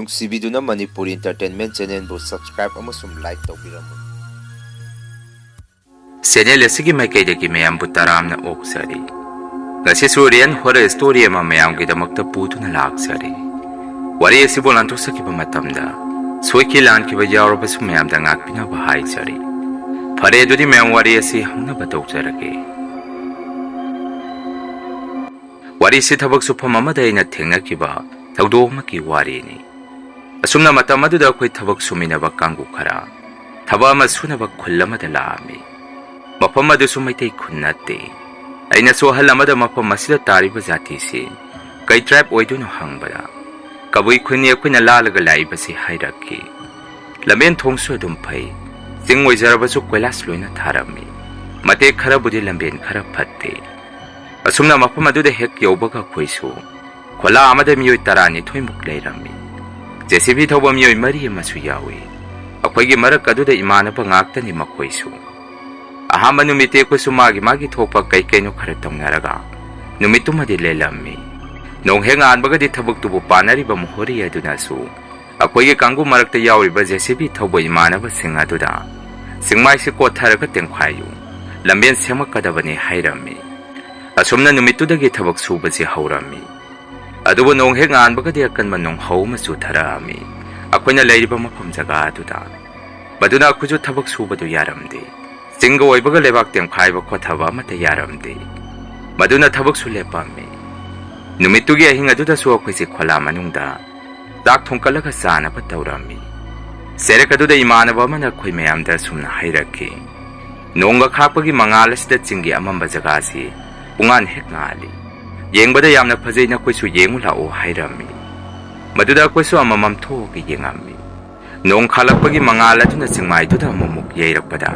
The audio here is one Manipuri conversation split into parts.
ꯅꯨꯡꯁꯤꯕꯤꯗꯨꯅ ꯃꯅꯤꯄꯨꯔꯤ ꯏꯟꯇꯔꯇꯦꯟꯃꯦꯟ ꯆꯦꯅꯦꯜꯕꯨ ꯁꯕꯁꯀ꯭ꯔꯥꯏꯕ ꯑꯃꯁꯨꯡ ꯂꯥꯏꯛ ꯇꯧꯕꯤꯔꯝꯃꯨ꯫ ꯆꯦꯅꯦꯜ ꯑꯁꯤꯒꯤ ꯃꯥꯏꯀꯩꯗꯒꯤ ꯃꯌꯥꯝꯕꯨ ꯇꯔꯥꯝꯅ ꯑꯣꯛꯆꯔꯤ꯫ ꯉꯁꯤꯁꯨ ꯔꯤꯌꯦꯜ ꯍꯣꯔꯔ ꯁ꯭ꯇꯣꯔꯤ ꯑꯃ ꯃꯌꯥꯝꯒꯤꯗꯃꯛꯇ ꯄꯨꯗꯨꯅ ꯂꯥꯛꯆꯔꯤ꯫ ꯋꯥꯔꯤ ꯑꯁꯤꯕꯨ ꯂꯥꯟꯊꯣꯛꯆꯈꯤꯕ ꯃꯇꯝꯗ ꯁꯣꯏꯈꯤ ꯂꯥꯟꯈꯤꯕ ꯌꯥꯎꯔꯕꯁꯨ ꯃꯌꯥꯝꯗ ꯉꯥꯛꯄꯤꯅꯕ ꯍꯥꯏꯖꯔꯤ꯫ ꯐꯔꯦ ꯑꯗꯨꯗꯤ ꯃꯌꯥꯝ ꯋꯥꯔꯤ ꯑꯁꯤ ꯍꯧꯅꯕ ꯇꯧꯖꯔꯒꯦ꯫ ꯋꯥꯔꯤꯁꯤ ꯊꯕꯛ ꯁꯨꯐꯝ ꯑꯃꯗ ꯑꯩꯅ ꯊꯦꯡꯅꯈꯤꯕ ꯊꯧꯗꯣꯛ ꯑꯃꯒꯤ ꯋꯥꯔꯤꯅꯤ꯫ ꯑꯁꯨꯝꯅ ꯃꯇꯝ ꯑꯗꯨꯗ ꯑꯩꯈꯣꯏ ꯊꯕꯛ ꯁꯨꯃꯤꯟꯅꯕ ꯀꯥꯡꯕꯨ ꯈꯔ ꯊꯕꯛ ꯑꯃ ꯁꯨꯅꯕ ꯈꯨꯜ ꯑꯃꯗ ꯂꯥꯛꯑꯝꯃꯤ꯫ ꯃꯐꯝ ꯑꯗꯨꯁꯨ ꯃꯩꯇꯩ ꯈꯨꯟ ꯅꯠꯇꯦ꯫ ꯑꯩꯅꯁꯨ ꯑꯍꯜ ꯑꯃꯗ ꯃꯐꯝ ꯑꯁꯤꯗ ꯇꯥꯔꯤꯕ ꯖꯥꯇꯤꯁꯤ ꯀꯩ ꯇ꯭ꯔꯥꯏꯕ ꯑꯣꯏꯗꯣꯏꯅꯣ ꯍꯪꯕꯗ ꯀꯕꯨꯏ ꯈꯨꯟꯅꯤ ꯑꯩꯈꯣꯏꯅ ꯂꯥꯜꯂꯒ ꯂꯥꯛꯏꯕꯁꯤ ꯍꯥꯏꯔꯛꯈꯤ꯫ ꯂꯝꯕꯦꯟ ꯊꯣꯡꯁꯨ ꯑꯗꯨꯝ ꯐꯩ, ꯆꯤꯡ ꯑꯣꯏꯖꯔꯕꯁꯨ ꯀꯣꯏꯂꯥꯁ ꯂꯣꯏꯅ ꯊꯥꯔꯝꯃꯤ꯫ ꯃꯇꯦꯛ ꯈꯔꯕꯨꯗꯤ ꯂꯝꯕꯦꯟ ꯈꯔ ꯐꯠꯇꯦ꯫ ꯑꯁꯨꯝꯅ ꯃꯐꯝ ꯑꯗꯨꯗ ꯍꯦꯛ ꯌꯧꯕꯒ ꯑꯩꯈꯣꯏꯁꯨ ꯈꯣꯜꯂꯥ ꯑꯃꯗ ꯃꯤꯑꯣꯏ 12ꯃꯨꯛ ꯂꯩꯔꯝꯃꯤ꯫ JCB ꯊꯧꯕ ꯃꯤꯑꯣꯏ 4 ꯑꯃꯁꯨ ꯌꯥꯎꯏ꯫ ꯑꯩꯈꯣꯏꯒꯤ ꯃꯔꯛ ꯑꯗꯨꯗ ꯏꯃꯥꯟꯅꯕ ꯉꯥꯛꯇꯅꯤ ꯃꯈꯣꯏꯁꯨ꯫ ꯑꯍꯥꯟꯕ ꯅꯨꯃꯤꯠꯇꯤ ꯑꯩꯈꯣꯏꯁꯨ ꯃꯥꯒꯤ ꯊꯣꯛꯄ ꯀꯩꯅꯣ ꯈꯔ ꯇꯧꯅꯔꯒ ꯅꯨꯃꯤꯠꯇꯨꯃꯗꯤ ꯂꯦꯜꯂꯝꯃꯤ꯫ ꯅꯣꯡ ꯍꯦꯛ ꯉꯥꯟꯕꯒꯗꯤ ꯊꯕꯛꯇꯨꯕꯨ ꯄꯥꯅꯔꯤꯕ ꯃꯣꯍꯣꯔꯤ ꯑꯗꯨꯅꯁꯨ ꯑꯩꯈꯣꯏꯒꯤ ꯀꯥꯡꯕꯨ ꯃꯔꯛꯇ ꯌꯥꯎꯔꯤꯕ JCB ꯊꯧꯕ ꯏꯃꯥꯟꯅꯕꯁꯤꯡ ꯑꯗꯨꯗ ꯆꯤꯡꯃꯥꯏꯁꯤ ꯀꯣꯠꯊꯔꯒ ꯇꯦꯡꯈꯥꯏꯌꯨ, ꯂꯝꯕꯦꯟ ꯁꯦꯝꯃꯛꯀꯗꯕꯅꯤ ꯍꯥꯏꯔꯝꯃꯤ꯫ ꯑꯁꯨꯝꯅ ꯅꯨꯃꯤꯠꯇꯨꯗꯒꯤ ꯊꯕꯛ ꯁꯨꯕꯁꯤ ꯍꯧꯔꯝꯃꯤ꯫ ꯑꯗꯨꯕꯨ ꯅꯣꯡ ꯍꯦꯛ ꯉꯥꯟꯕꯒꯗꯤ ꯑꯀꯟꯕ ꯅꯣꯡꯍꯧ ꯑꯃ ꯆꯨꯊꯔꯛꯑꯝꯃꯤ ꯑꯩꯈꯣꯏꯅ ꯂꯩꯔꯤꯕ ꯃꯐꯝ ꯖꯒꯥ ꯑꯗꯨꯗ꯫ ꯃꯗꯨꯅ ꯑꯩꯈꯣꯏꯁꯨ ꯊꯕꯛ ꯁꯨꯕꯗꯨ ꯌꯥꯔꯝꯗꯦ꯫ ꯆꯤꯡꯒ ꯑꯣꯏꯕꯒ ꯂꯩꯕꯥꯛ ꯇꯦꯡꯈꯥꯏꯕ ꯈꯣꯠꯊꯕ ꯑꯃꯠꯇ ꯌꯥꯔꯝꯗꯦ꯫ ꯃꯗꯨꯅ ꯊꯕꯛꯁꯨ ꯂꯦꯞꯄꯝꯃꯤ꯫ ꯅꯨꯃꯤꯠꯇꯨꯒꯤ ꯑꯍꯤꯡ ꯑꯗꯨꯗꯁꯨ ꯑꯩꯈꯣꯏꯁꯤ ꯈꯣꯜꯂꯥ ꯃꯅꯨꯡꯗ ꯆꯥꯛ ꯊꯣꯡꯀꯠꯂꯒ ꯆꯥꯅꯕ ꯇꯧꯔꯝꯃꯤ꯫ ꯆꯦꯔꯦꯛ ꯑꯗꯨꯗ ꯏꯃꯥꯟꯅꯕ ꯑꯃꯅ ꯑꯩꯈꯣꯏ ꯃꯌꯥꯝꯗ ꯁꯨꯝꯅ ꯍꯥꯏꯔꯛꯈꯤ, ꯅꯣꯡꯒ ꯈꯥꯛꯄꯒꯤ ꯃꯉꯥꯜ ꯑꯁꯤꯗ ꯆꯤꯡꯒꯤ ꯑꯃꯝꯕ ꯖꯒꯥꯁꯤ ꯄꯨꯡꯉꯥꯟ ꯍꯦꯛ ꯉꯥꯜꯂꯤ꯫ ꯌꯦꯡꯕꯗ ꯌꯥꯝꯅ ꯐꯖꯩ, ꯅꯈꯣꯏꯁꯨ ꯌꯦꯡꯉꯨ ꯂꯥꯛꯑꯣ ꯍꯥꯏꯔꯝꯃꯤ꯫ ꯃꯗꯨꯗ ꯑꯩꯈꯣꯏꯁꯨ ꯑꯃꯃꯝ ꯊꯣꯛꯑꯒ ꯌꯦꯡꯉꯝꯃꯤ꯫ ꯅꯣꯡ ꯈꯥꯛꯂꯛꯄꯒꯤ ꯃꯉꯥꯜ ꯑꯗꯨꯅ ꯆꯤꯡꯃꯥꯏꯗꯨꯗ ꯑꯃꯨꯛ ꯌꯩꯔꯛꯄꯗ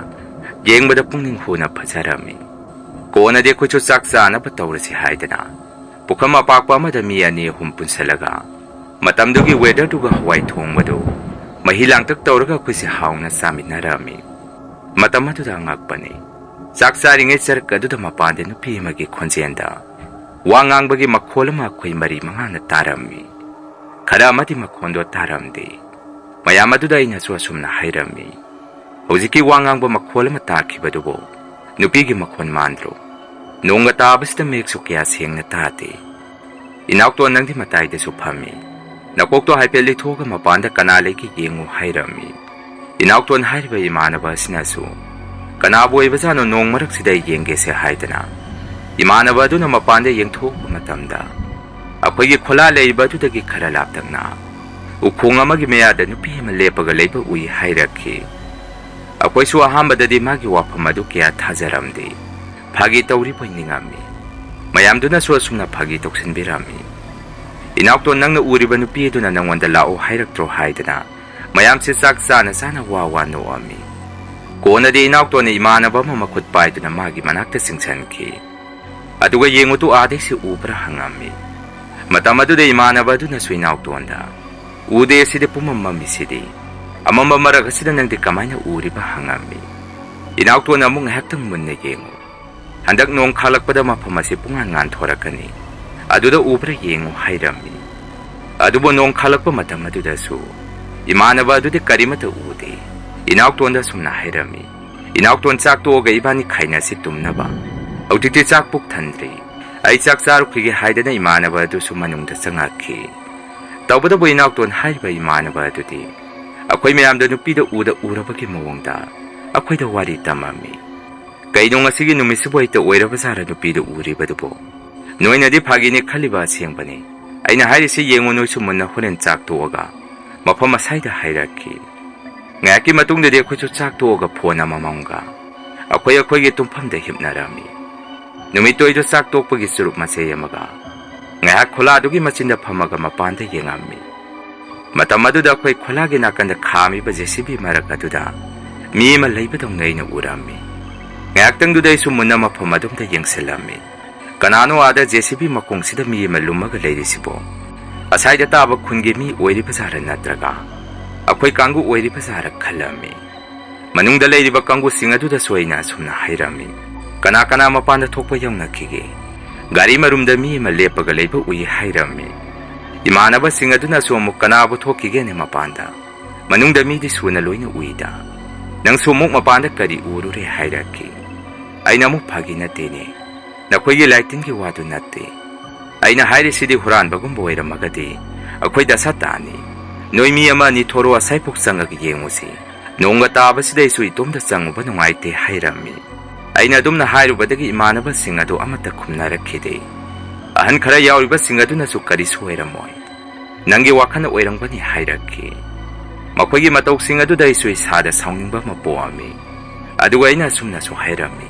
ꯌꯦꯡꯕꯗ ꯄꯨꯛꯅꯤꯡ ꯍꯨꯅ ꯐꯖꯔꯝꯃꯤ꯫ ꯀꯣꯟꯅꯗꯤ ꯑꯩꯈꯣꯏꯁꯨ ꯆꯥꯛ ꯆꯥꯅꯕ ꯇꯧꯔꯁꯤ ꯍꯥꯏꯗꯅ ꯄꯨꯈꯝ ꯑꯄꯥꯛꯄ ꯑꯃꯗ ꯃꯤ 2-3 ꯄꯨꯟꯁꯜꯂꯒ ꯃꯇꯝꯗꯨꯒꯤ ꯋꯦꯗꯔꯗꯨꯒ ꯍꯋꯥꯏ ꯊꯣꯡꯕꯗꯨ ꯃꯍꯤ ꯂꯥꯡꯇꯛ ꯇꯧꯔꯒ ꯑꯩꯈꯣꯏꯁꯤ ꯍꯥꯎꯅ ꯆꯥꯃꯤꯟꯅꯔꯝꯃꯤ꯫ ꯃꯇꯝ ꯑꯗꯨꯗ ꯑꯉꯛꯄꯅꯤ꯫ ꯆꯥꯛ ꯆꯥꯔꯤꯉꯩ ꯆꯔꯛ ꯑꯗꯨꯗ ꯃꯄꯥꯟꯗ ꯅꯨꯄꯤ ꯑꯃꯒꯤ ꯈꯣꯟꯖꯦꯜꯗ ꯋꯥ ꯉꯥꯡꯕꯒꯤ ꯃꯈꯣꯜ ꯑꯃ ꯑꯩꯈꯣꯏ 4-5ꯅ ꯇꯥꯔꯝꯃꯤ꯫ ꯈꯔ ꯑꯃꯗꯤ ꯃꯈꯣꯟꯗꯣ ꯇꯥꯔꯝꯗꯦ꯫ ꯃꯌꯥꯝ ꯑꯗꯨꯗ ꯑꯩꯅꯁꯨ ꯑꯁꯨꯝꯅ ꯍꯥꯏꯔꯝꯃꯤ, ꯍꯧꯖꯤꯛꯀꯤ ꯋꯥ ꯉꯥꯡꯕ ꯃꯈꯣꯜ ꯑꯃ ꯇꯥꯈꯤꯕꯗꯨꯕꯨ ꯅꯨꯄꯤꯒꯤ ꯃꯈꯣꯟ ꯃꯥꯟꯗ꯭ꯔꯣ? ꯅꯣꯡꯒ ꯇꯥꯕꯁꯤꯗ ꯃꯌꯦꯛꯁꯨ ꯀꯌꯥ ꯁꯦꯡꯅ ꯇꯥꯗꯦ꯫ ꯏꯅꯥꯎꯇꯣꯟ ꯅꯪꯗꯤ ꯃꯇꯥꯏꯗꯁꯨ ꯐꯝꯃꯤ, ꯅꯀꯣꯛꯇꯣ ꯍꯥꯏꯐꯦꯠ ꯂꯩꯊꯣꯛꯑꯒ ꯃꯄꯥꯟꯗ ꯀꯅꯥ ꯂꯩꯒꯦ ꯌꯦꯡꯉꯨ ꯍꯥꯏꯔꯝꯃꯤ꯫ ꯏꯅꯥꯎꯇꯣꯟ ꯍꯥꯏꯔꯤꯕ ꯏꯃꯥꯟꯅꯕ ꯑꯁꯤꯅꯁꯨ ꯀꯅꯥꯕꯨ ꯑꯣꯏꯕꯖꯥꯠꯅꯣ ꯅꯣꯡ ꯃꯔꯛꯁꯤꯗ ꯌꯦꯡꯒꯦꯁꯦ ꯍꯥꯏꯗꯅ ꯏꯃꯥꯟꯅꯕ ꯑꯗꯨꯅ ꯃꯄꯥꯟꯗ ꯌꯦꯡꯊꯣꯛꯄ ꯃꯇꯝꯗ ꯑꯩꯈꯣꯏꯒꯤ ꯈꯣꯜꯂꯥ ꯂꯩꯔꯤꯕ ꯑꯗꯨꯗꯒꯤ ꯈꯔ ꯂꯥꯞꯇꯛꯅ ꯎꯈꯣꯡ ꯑꯃꯒꯤ ꯃꯌꯥꯗ ꯅꯨꯄꯤ ꯑꯃ ꯂꯦꯞꯄꯒ ꯂꯩꯕ ꯎꯏ ꯍꯥꯏꯔꯛꯈꯤ꯫ ꯑꯩꯈꯣꯏꯁꯨ ꯑꯍꯥꯟꯕꯗꯗꯤ ꯃꯥꯒꯤ ꯋꯥꯐꯝ ꯑꯗꯨ ꯀꯌꯥ ꯊꯥꯖꯔꯝꯗꯦ꯫ ꯐꯥꯒꯤ ꯇꯧꯔꯤꯕꯣꯏ ꯅꯤꯡꯉꯝꯃꯤ꯫ ꯃꯌꯥꯝꯗꯨꯅꯁꯨ ꯑꯁꯨꯝꯅ ꯐꯥꯒꯤ ꯇꯧꯁꯤꯟꯕꯤꯔꯝꯃꯤ꯫ ꯏꯅꯥꯎꯇꯣꯟ ꯅꯪꯅ ꯎꯔꯤꯕ ꯅꯨꯄꯤ ꯑꯗꯨꯅ ꯅꯪꯉꯣꯟꯗ ꯂꯥꯛꯑꯣ ꯍꯥꯏꯔꯛꯇ꯭ꯔꯣ ꯍꯥꯏꯗꯅ ꯃꯌꯥꯝꯁꯦ ꯆꯥꯛ ꯆꯥꯅ ꯋꯥ ꯅꯣꯛꯑꯝꯃꯤ꯫ ꯀꯣꯟꯅꯗꯤ ꯏꯅꯥꯎꯇꯣꯟꯅ ꯏꯃꯥꯟꯅꯕ ꯑꯃ ꯃꯈꯨꯠ ꯄꯥꯏꯗꯨꯅ ꯃꯥꯒꯤ ꯃꯅꯥꯛꯇ ꯆꯤꯡꯁꯤꯟꯈꯤ꯫ ꯑꯗꯨꯒ ꯌꯦꯡꯉꯨꯇꯨ ꯑꯥꯗꯩꯁꯤ ꯎꯕ꯭ꯔꯥ ꯍꯪꯉꯝꯃꯤ꯫ ꯃꯇꯝ ꯑꯗꯨꯗ ꯏꯃꯥꯟꯅꯕ ꯑꯗꯨꯅꯁꯨ ꯏꯅꯥꯎꯇꯣꯟꯗ ꯎꯗꯦ, ꯑꯁꯤꯗꯤ ꯄꯨꯝꯃꯝ ꯃꯝꯃꯤꯁꯤꯗꯤ, ꯑꯃꯝꯕ ꯃꯔꯛ ꯑꯁꯤꯗ ꯅꯪꯗꯤ ꯀꯃꯥꯏꯅ ꯎꯔꯤꯕ ꯍꯪꯉꯝꯃꯤ꯫ ꯏꯅꯥꯎꯇꯣꯟꯅ ꯑꯃꯨꯛ ꯉꯥꯏꯍꯥꯛꯇꯪ ꯃꯨꯟꯅ ꯌꯦꯡꯉꯨ, ꯍꯟꯗꯛ ꯅꯣꯡ ꯈꯥꯛꯂꯛꯄꯗ ꯃꯐꯝ ꯑꯁꯤ ꯄꯨꯡꯉꯥꯟ ꯉꯥꯟꯊꯣꯔꯛꯀꯅꯤ, ꯑꯗꯨꯗ ꯎꯕ꯭ꯔꯥ ꯌꯦꯡꯉꯨ ꯍꯥꯏꯔꯝꯃꯤ꯫ ꯑꯗꯨꯕꯨ ꯅꯣꯡ ꯈꯥꯛꯂꯛꯄ ꯃꯇꯝ ꯑꯗꯨꯗꯁꯨ ꯏꯃꯥꯟꯅꯕ ꯑꯗꯨꯗꯤ ꯀꯔꯤꯃꯠꯇ ꯎꯗꯦ꯫ ꯏꯅꯥꯎꯇꯣꯟꯗ ꯁꯨꯝꯅ ꯍꯥꯏꯔꯝꯃꯤ, ꯏꯅꯥꯎꯇꯣꯟ ꯆꯥꯛ ꯇꯣꯛꯑꯒ ꯏꯕꯥꯅꯤ ꯈꯥꯏꯅꯁꯤ ꯇꯨꯝꯅꯕ, ꯍꯧꯖꯤꯛꯇꯤ ꯆꯥꯛ ꯄꯨꯛ ꯊꯟꯗ꯭ꯔꯤ, ꯑꯩ ꯆꯥꯛ ꯆꯥꯔꯨꯈꯤꯒꯦ ꯍꯥꯏꯗꯅ ꯏꯃꯥꯟꯅꯕ ꯑꯗꯨꯁꯨ ꯃꯅꯨꯡꯗ ꯆꯪꯉꯛꯈꯤ꯫ ꯇꯧꯕꯇꯕꯨ ꯏꯅꯥꯎꯇꯣꯟ ꯍꯥꯏꯔꯤꯕ ꯏꯃꯥꯟꯅꯕ ꯑꯗꯨꯗꯤ ꯑꯩꯈꯣꯏ ꯃꯌꯥꯝꯗ ꯅꯨꯄꯤꯗ ꯎꯔꯕꯒꯤ ꯃꯑꯣꯡꯗ ꯑꯩꯈꯣꯏꯗ ꯋꯥꯔꯤ ꯇꯝꯃꯝꯃꯤ꯫ ꯀꯩꯅꯣ ꯉꯁꯤꯒꯤ ꯅꯨꯃꯤꯠꯁꯤꯕꯨ ꯍꯦꯛꯇ ꯑꯣꯏꯔꯕꯖꯥꯠꯔ ꯅꯨꯄꯤꯗ ꯎꯔꯤꯕꯗꯨꯕꯨ? ꯅꯣꯏꯅꯗꯤ ꯐꯥꯒꯤꯅꯤ ꯈꯜꯂꯤꯕ ꯑꯁꯦꯡꯕꯅꯤ, ꯑꯩꯅ ꯍꯥꯏꯔꯤꯁꯤ ꯌꯦꯡꯉꯨ ꯅꯣꯏꯁꯨ ꯃꯨꯟꯅ ꯍꯣꯔꯦꯟ ꯆꯥꯛ ꯇꯣꯛꯑꯒ ꯃꯐꯝ ꯑꯁꯥꯏꯗ ꯍꯥꯏꯔꯛꯈꯤ꯫ ꯉꯥꯏꯍꯥꯛꯀꯤ ꯃꯇꯨꯡꯗꯗꯤ ꯑꯩꯈꯣꯏꯁꯨ ꯆꯥꯛ ꯇꯣꯛꯑꯒ ꯐꯣꯟ ꯑꯃꯃꯝꯒ ꯑꯩꯈꯣꯏꯒꯤ ꯇꯨꯝꯐꯝꯗ ꯍꯤꯞꯅꯔꯝꯃꯤ꯫ ꯅꯨꯃꯤꯠꯇꯣꯏꯗꯣ ꯆꯥꯛ ꯇꯣꯛꯄꯒꯤ ꯆꯨꯔꯨꯞ ꯃꯆꯩ ꯑꯃꯒ ꯉꯥꯏꯍꯥꯛ ꯈꯣꯜꯂꯥꯗꯨꯒꯤ ꯃꯆꯤꯟꯗ ꯐꯝꯃꯒ ꯃꯄꯥꯟꯗ ꯌꯦꯡꯉꯝꯃꯤ꯫ ꯃꯇꯝ ꯑꯗꯨꯗ ꯑꯩꯈꯣꯏ ꯈꯣꯜꯂꯥꯒꯤ ꯅꯥꯀꯟꯗ ꯈꯥꯝꯃꯤꯕ JCB ꯃꯔꯛ ꯑꯗꯨꯗ ꯃꯤ ꯑꯃ ꯂꯩꯕꯗꯧꯅ ꯑꯩꯅ ꯎꯔꯝꯃꯤ꯫ ꯉꯥꯏꯍꯥꯛꯇꯪꯗꯨꯗ ꯑꯩꯁꯨ ꯃꯨꯟꯅ ꯃꯐꯝ ꯑꯗꯨꯝꯗ ꯌꯦꯡꯁꯤꯜꯂꯝꯃꯤ꯫ ꯀꯅꯥꯅꯣ ꯑꯥꯗ JCB ꯃꯈꯣꯡꯁꯤꯗ ꯃꯤ ꯑꯃ ꯂꯨꯝꯃꯒ ꯂꯩꯔꯤꯁꯤꯕꯣ? ꯑꯁꯥꯏꯗ ꯇꯥꯕ ꯈꯨꯟꯒꯤ ꯃꯤ ꯑꯣꯏꯔꯤꯕꯖꯥꯔ ꯅꯠꯇ꯭ꯔꯒ ꯑꯩꯈꯣꯏ ꯀꯥꯡꯕꯨ ꯑꯣꯏꯔꯤꯕꯖꯥꯔ ꯈꯜꯂꯝꯃꯤ꯫ ꯃꯅꯨꯡꯗ ꯂꯩꯔꯤꯕ ꯀꯥꯡꯕꯨꯁꯤꯡ ꯑꯗꯨꯗꯁꯨ ꯑꯩꯅ ꯑꯁꯨꯝꯅ ꯍꯥꯏꯔꯝꯃꯤ, ꯀꯅꯥ ꯃꯄꯥꯟꯗ ꯊꯣꯛꯄ ꯌꯧꯅꯈꯤꯒꯦ? ꯒꯥꯔꯤ ꯃꯔꯨꯝꯗ ꯃꯤ ꯑꯃ ꯂꯦꯞꯄꯒ ꯂꯩꯕ ꯎꯏ ꯍꯥꯏꯔꯝꯃꯤ꯫ Imanabasing adunasu amuk kanabu thokigene mapanda. Manungda midi suna loina uida. Nang sumuk mapanda kari urure hairaki. Aina muk phagi natene. Nakoigi laitin ki wadu natte. Aina hairi sidi huran bagum boira magadi. Akoy dasatani. Noimi ama ni thoro asai puksanga ki yengusi. Nonga tabasida isu itomda sanguba nungaite hairami. Aina dumna hairubadagi imanabasing adu amata khumnarakide. Ahan khara yauriba singaduna su kari suweramoy. Nangi wakana oirangbani hairaki. Makoigi matau singadu da isu isada saungingba mapoami. Aduga ina sumna su hairami.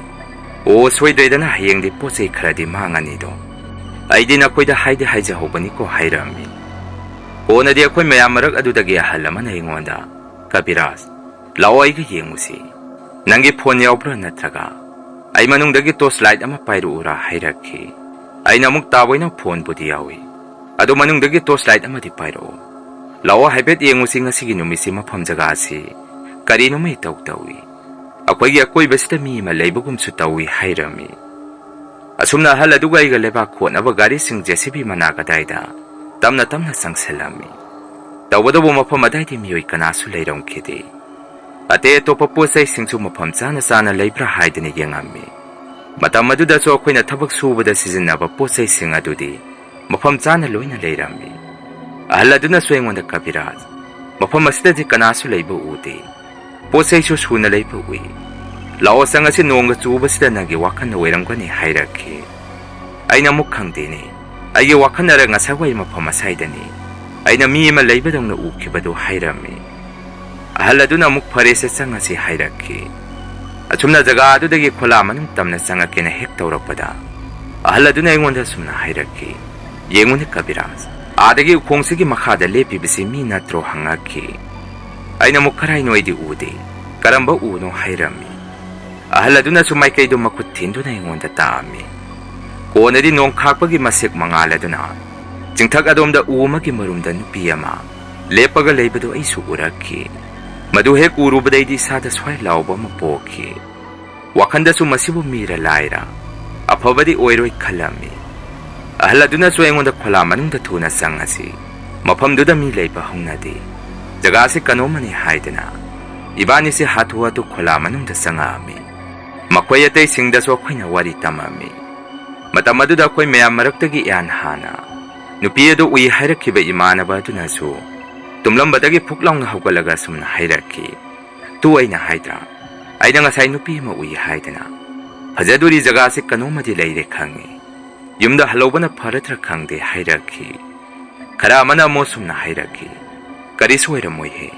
O soidredana hayengdi posei kharadi manganido. Aidi na koida haide haija hobani ko hairami. O nadi akoy mayamarak adudagi ahalamana ingonda. Kabiras, lao aiga yengusi. Nangi phone yaubra natraga. Ay manungdagi to slide ama pairu ura hairaki. Aina muk taboy na phone budi yawi. Ado manungdagi to slide ama di pairo. Lao haibet yengusi nga sige numisi mapam jaga si. Karino may tawi. Akoy akoy basta mi malaybagum su tawi hairami. Asumna haladuga iga leba ko na bagari sing jesibi manakadayda. Tamna sangsalami. Tawado mapamaday di miyoy kanasu layrong kidi. Ate to papusay singsu mapamsa sana laybra hayda ni yangami. Matamadu da so akoy na tabak subada sizinaba pusay singadudi. Mapamsa na loy na layrami. Ahaladu na sweng wanda kabiraz. Mapamasda di kanasu layba udi. Pusay susu na layba ui. Lao sanga si nonga suba sida nagi wakan na wairang ni hairaki. Ay na mukhang dini. Ay wakan na nga sagway mapamasay dani. Ay na miyima layba dong na ukibado hairami. Ahaladu na mukpare sa sanga si hairaki. At sumna jagado dagi kulaman ng tam na sanga kina hektaurapada. Ahaladu na yung wanda sumna hairaki. Yengun ni kabiraz. Adagi kung sige makada lepi bisi mi natro hangaki. Ay na mukharay no ay di udi. Karamba uno hairami. Ahaladu na sumay kay dumakutindo na yung wanda taami. Kung na din nung kakpagi masik mangalado na. Jingtag adomda umagi marumda nupiyama. Lepaga laybado ay suuraki. Maduhek urubaday di sada sway lauba mapoki. Wakanda sumasibo mira laira. Apabadi oiroy kalami. Ahaladu na sway ngonda kulaman ng datuna sangasi. Mapamduda mi layba hongnadi. Jagasi kanomani haidana. Ibani si hatu-hatu kulaman ng dasangami. Makwayatay singda so ako'y nawari tamami. Matamadu da ako'y mayamaraktagi iyan hana. Nupiyado uy hayrakiba imana ba na so. Tumlambadagi puklaw nga hawgalaga sumna hayraki. Tuway na haydra. Ay na nga say nupi ma uy haydana. Hazaduri jagasi kanomadi layre kangi. Yumda halaw na paratra kangde hayraki. Karamana mo sumna hayraki. Kariswayra moy he.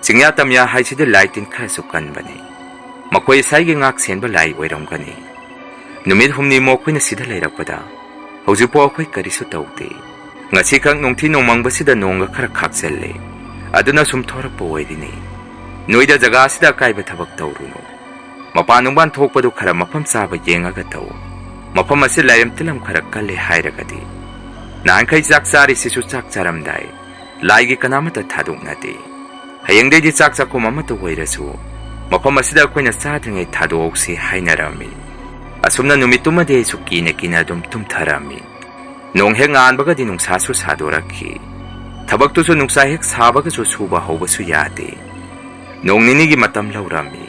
Singyatam ya haysida laitin kasukan bani. Makoy saygi ngak senba lai oiram gani. Numit humni mo ko'y nasida layrakpada. Hawzi po ako'y kariso tawti. Nga sikang nung tinumang basida nung karakhakselle. Ado na sumtora po ay dini. Noida jaga sida kaiba tabak tawruno. Mapanong ban thokpado kara mapamsaba yengaga taw. Mapamasi layam tilam karakkalle hayragadi. Naan kay saksari sisu saksaramday. Laigi kanamata thadok nati. Hayangday di saksa ko mamata wayrasu. Mapamasida ako'y nasadangay tadook si hainarami. Asumna numitumade suki na kinadum tumtarami. Nung hengaan baga di nung sasu sadoraki. Tabag tuso nung sahik sabaga susuba hawa suyate. Nung ninigi matamlaw rami.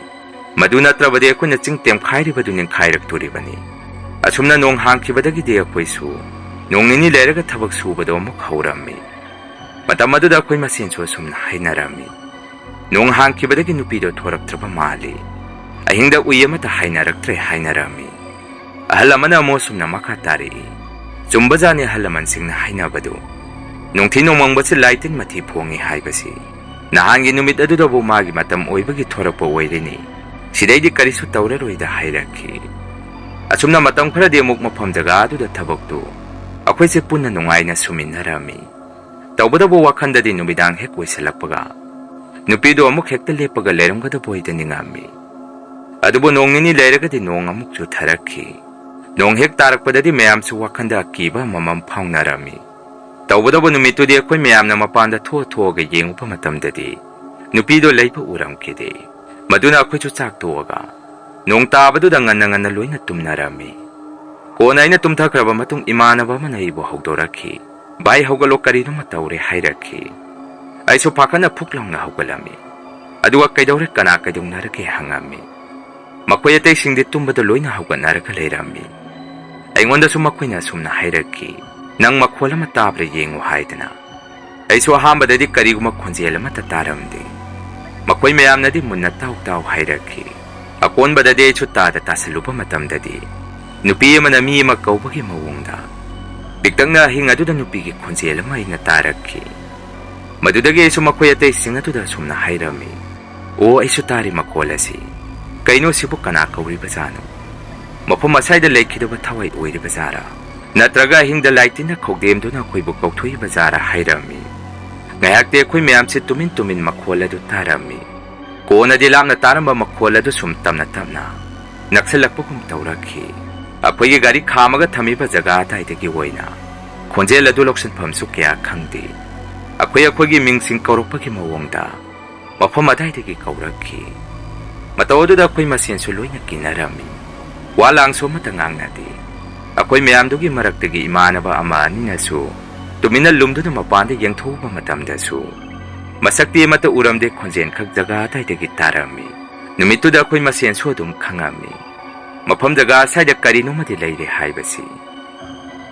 Maduna trabade ako na tsingtem kairi ba dun yung kairak turibani. Asumna nung hangkibadagi di ako'y su. Nung ninileraga tabag suba daw mukhaurami. Matamado da ako'y masinso asumna hainarami. Nung hangkibadagi nupido thorak traba mali. Ahingda uyamata hainaraktre hainarami. Ahalaman na mo sumna makatari. Zumbazani halaman sing na hainabado. Nung tinumang ba si laitin matipungi haibasi. Nahangi numit ado daw bumagi matam oy bagi thorak po oy rini. Siday di karisu tawraroy da hairaki. At sumna matam kara di amuk mapamdaga ado da tabagdo. Ako'y sipun na nungay na suminarami. Tawbada bo wakanda di numidang hekoy sa lakpaga. Nupido amuk hekta lepaga lerong kada boy da ningami. Adubo nung nini leraga di nung amuk jo taraki. Nung hek tarakpada di mayam su wakanda akiba mamampaw narami. Tawbada bo numito di ako'y mayam na mapanda tuwa-tuwa ga yengu pa matamda di. Nupido lay pa uram kidi. Maduna ako'y jo saktuwaga. Nung tabado da nga naloy na tumnarami. Kunay na tumtakraba matong imana ba manaibo hawdoraki. bai haugalok karino mataure hairaki. Ai so pakana puklang na haugalami. Aduwa kaidaure kana kaidong narake hangami. Makoy atay singdi tumbado loy na haugan naraka layrami. Ay ngonda sumakoy na sumna hairaki. Nang makwala matabre yengo haidana. Ay so hamba dadi kariguma konjela matataramdi. Makoy mayam na di munna taw hairaki. Akon ba dadi chutada tasalupa matam dadi. Nupi man ami magkaupagi mawungda. Bigtang na hinga duda nupi ki konjela may nataraki. Madudagi ay sumakoy atay singa duda sumna hairami. O ay sutari makolasi. Kaino sibuk kanakauri bazano. Mapumasay da laikida ba taway uwi bazara. Natraga hingda laiktin na kogdem do na koy bukaw tuy bazara hairami. Ngayak de koy mayam si tumin makola do tarami. Ko na dilam na taramba makola do sumtam na tamna. Naksalak po kum tauraki. Akoy gari kamaga tamiba jaga atay degi woyna. Konjela do loksan pamsuk kaya kangdi. Akoy gi mingsing kaurupagi mawongda. Mapamatay degi kauraki. Matawodo da akoy masien suloy na kinarami. Walang so matangang nadi. Akoy mayam dogi marak degi imana ba ama nina su. Tuminal lumdo na mapanda yang thuba matamda su. Masakti mata uram de konjen kag jaga atay degi tarami. Numito da akoy masien su adum kangami. Mapam jaga sayda karino madi layre haibasi.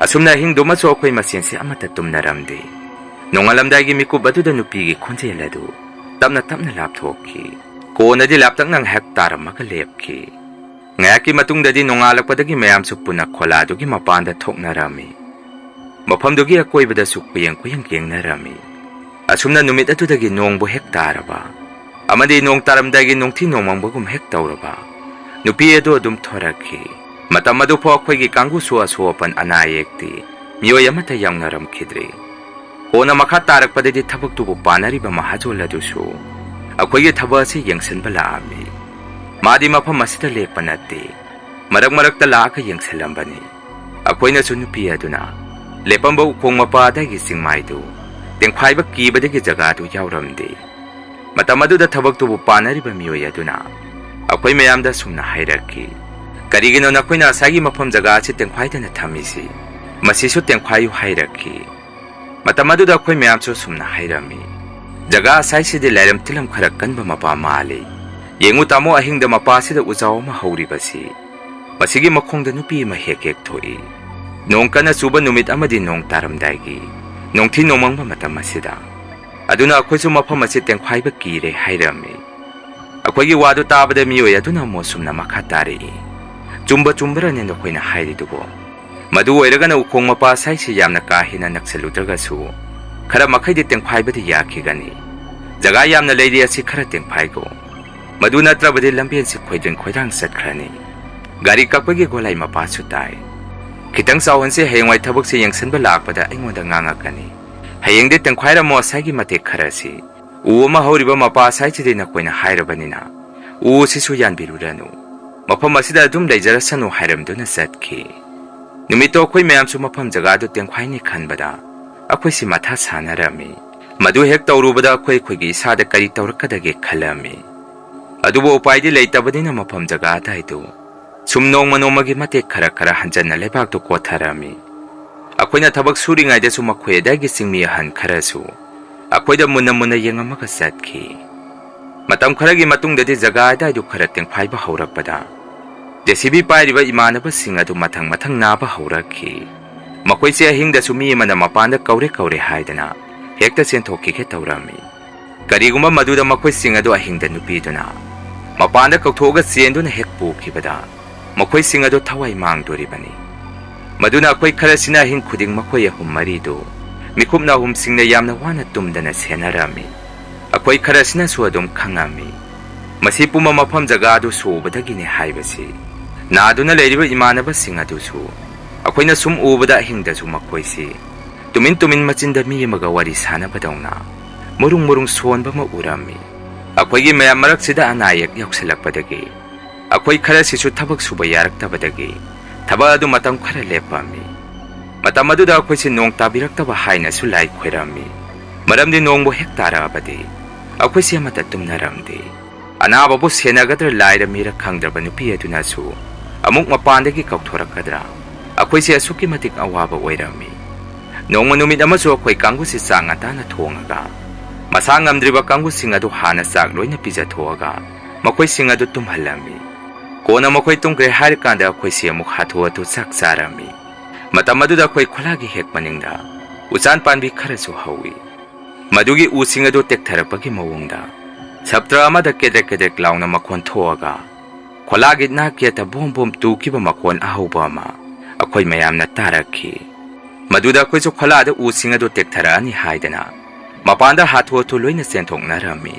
Asumna hingdo maso akoy masien si amata tumnaramde. Nung alamdagi mikubado da nupigi konjelado. Tapna lapthoki. Ko na di laptang ng hektar makalepki. Ngayaki matung dadi nung alakpadagi mayam supuna kolado gi mapanda thok narami. Mapamdogi akoy bada sukpiyang kuyang narami. Asumna numit ato dagi nung bo hektar ba. Amadi nung taramdagi nung tinong mangbagum hektar ba. Nupi edo adum thoraki. Matamado po akoy gi kanggu suwa-suwapan anayekti. Miyoy amata yang naram kidri. Ko na makatarak padadi tabag tubo panari ba mahajolado su. Akoy thaba si yangsan bala ami. Madi mapam masita lepanati. Marag talaka yangsan lambani. Akoy na sunupi aduna. Lepamba ukong mapada gising maido. Tengkway ba kiba dagi jagado yawramdi. Matamado da tabag tubo panari ba miyoy aduna. Akoy mayam da sumna hairaki. Karigino na akoy na asagi mapam jaga si tengkway da natamisi. Masiso tengkway hairaki. Matamado da akoy mayam so sumna hairami. Jaga asay si di layram tilam kharakan ba mapa maali. Yengu tamo ahing da mapa si da uzaw mahauri basi. Masigi makong da nupi mahekek toi. Nung ka na suba numit amadi nung taramdagi. Nung tinumang ba matamasida. Aduna akoy sumapa masit yung kway ba kire hayrami. Akoy giwado taba da miyoy aduna mo sumna makatari. Jumba rin akoy na hayri dugo. Madu ayraga na ukong mapa asay si yam na kahina naksaludraga su. Kara makay diteng pay ba di yaki gani. Jaga yam na lady asi kara ting pay ko. Maduna traba di lampian si koydang sat krani. Gari kapagi golay mapaso tay. Kitang sawan si hayang way tabok si yang sanbalak pada ay ngoda nganga gani. Hayang diteng kwayra mo asay gimatik kara si. Uwa mahawri ba mapasay si din akoy na hayra ba nina. Uwa si suyan birurano. Mapamasida dum layjara sanu hayram do na satki. Numito akoy mayam sumapam jagado teng kway ni kanbada. Akoy si mata sanarami. Madu hek taurubada akoy gi isada kari taurakadagi kalami. Adubo upay di laytabadi na mapam jaga atay do. Sumnong manomagi matik kara hanjan na lebak do kotarami. Akoy na tabag suri ngay da sumakoy dagi singmiyahan karasu. Akoy da muna yang makasatki. Matam karagi matung dadi jaga atay do karating payba haurakpada. Desibi pay diba imana ba singa do matang naba hauraki. Makoy siya hingda sumiyama na mapanda kaure haidana. Hekta sentoki ke taurami. Kariguma maduda makoy singa do ahingda nupido na. Mapanda kautoga siyendo na hekpo kibada. Makoy singa do taway mang doribani. Maduna akoy karasina hing kuding makoy ahum marido. Mikup na humsing na yam na wana tumda na senarami. Akoy karasina suadom kangami. Masipu mamapam jagado suobada gini haibasi. Naado na layriba imana ba singa do su. Akoy na sumubada hingda sumakoy si. Tumin machinda mi magawari sana ba daw na. Murung suwan ba maurami. Akoy gi mayam marak sida anayak yaksalak padagi. Akoy kara sisu tabag subayarak tabadagi. Taba adu matang kara lepami. Matamadu da akoy si nong tabirak tabahay na sulay kwirami. Maram di nong bo hektara abadi. Akoy siya matatum naramdi. Anaba po senagadar layra mira kangdra banupi adu na su. Amuk mapandagi kauthorak kadra. Akoy siya suki matik awaba wairami. Noong manumit amaso ako'y kanggu si sang at na tuwangaga. Masangam driba kanggu singado hana sagloy na pizatuaga. Makoy singado tumhalami. Kona makoy tungkre harikanda ako'y siya mukhatuwa to saksarami. Matamado da ako'y kulagi hekmaningda. Usan panbi karaso hawi. Madugi usingado tektarapagi mawungda. Sabtra amada kedek-kedek law na makontuaga. Kulagit na kiyata bom-bom tukiba makon ahawba ma. Ako'y mayam na taraki. Maduda ako'y sukalada usingado tektaraan ni haidana. Mapanda hatuwa tuloy na sentong narami.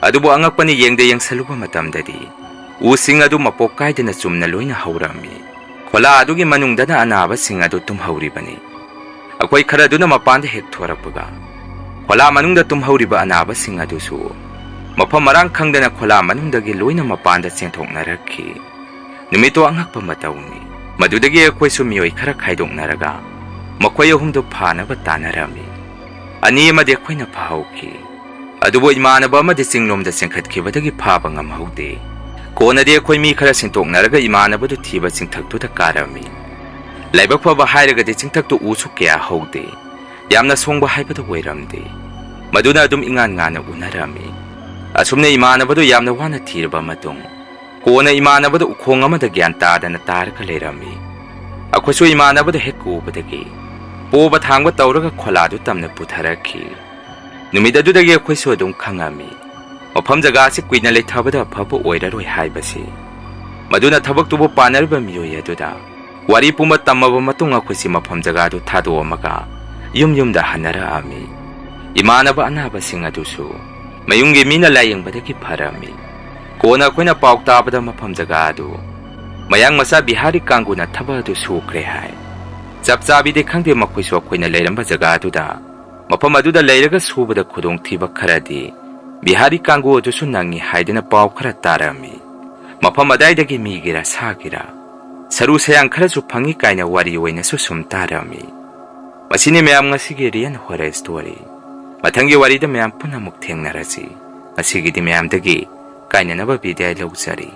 Adubo angak pa ni yengde yang saluba matamdadi. Usingado mapokay na sumnaloy na haurami. Kulado gi manungda na anaba singado tumhauriba ni. Ako'y karado na mapanda hektorapaga. Kula manungda tumhauriba anaba singado su. Mapamarang kangda na kula manungda giloy na mapanda sentong naraki. Numito angak pa matawni. Madudagi ako'y sumiyoy karakaydong naraga. Makoy ahumdo panaba tanarami. Ani amadi ako'y napahawki. Adubo imanaba amadi singlomda singkatkibadagi pabang amahawdi. Kona di ako'y mi kara sintok naraga imanaba do tiba singtakto da karami. Laibak pa ba hayraga di singtakto usok kaya hawdi. Yamna songba haybada wairamdi. Maduna adum ingan nga na unarami. Asumna imanaba do yamna wana tiraba matong. Kona imanaba do ukong amada gyantada na taraka lairami. Ako so imanaba do hekubadagi. Poba thangba tawraga kholadu tamna putharaki. Numidadudagi ako'y so adum khangami. Mafam jaga si kuina leithabada phaba oiraroi haibasi. Maduna thabak tubo panarba miyoy aduda. Wari puma tamaba matung ako'y si mafam jaga adu thaduamaga. Yum-yumda hanara ami. Imanaba anaba sing adusu. Mayunggi mina layangbadagi parami. Kona ako'y napawagtabada mafam jaga adu. Mayang masa bihari kanggu na thaba adu sukre hai. Zabzabi de khangde makoy so ako'y na layramba jaga aduda. Mafam aduda layraga subada khudong thiba kharadi. Bihari kanggu adusu nangi haidana paw khara tarami. Mafam adaidagi migira sagira. Saru sayang kharasu phangi kaina wari oina su sum tarami. Masini mayam ngasigi riyan horror story. Mathangi warida mayam punamuk thengnarasi. Masigidi mayamdagi kaina naba bidya lawsari.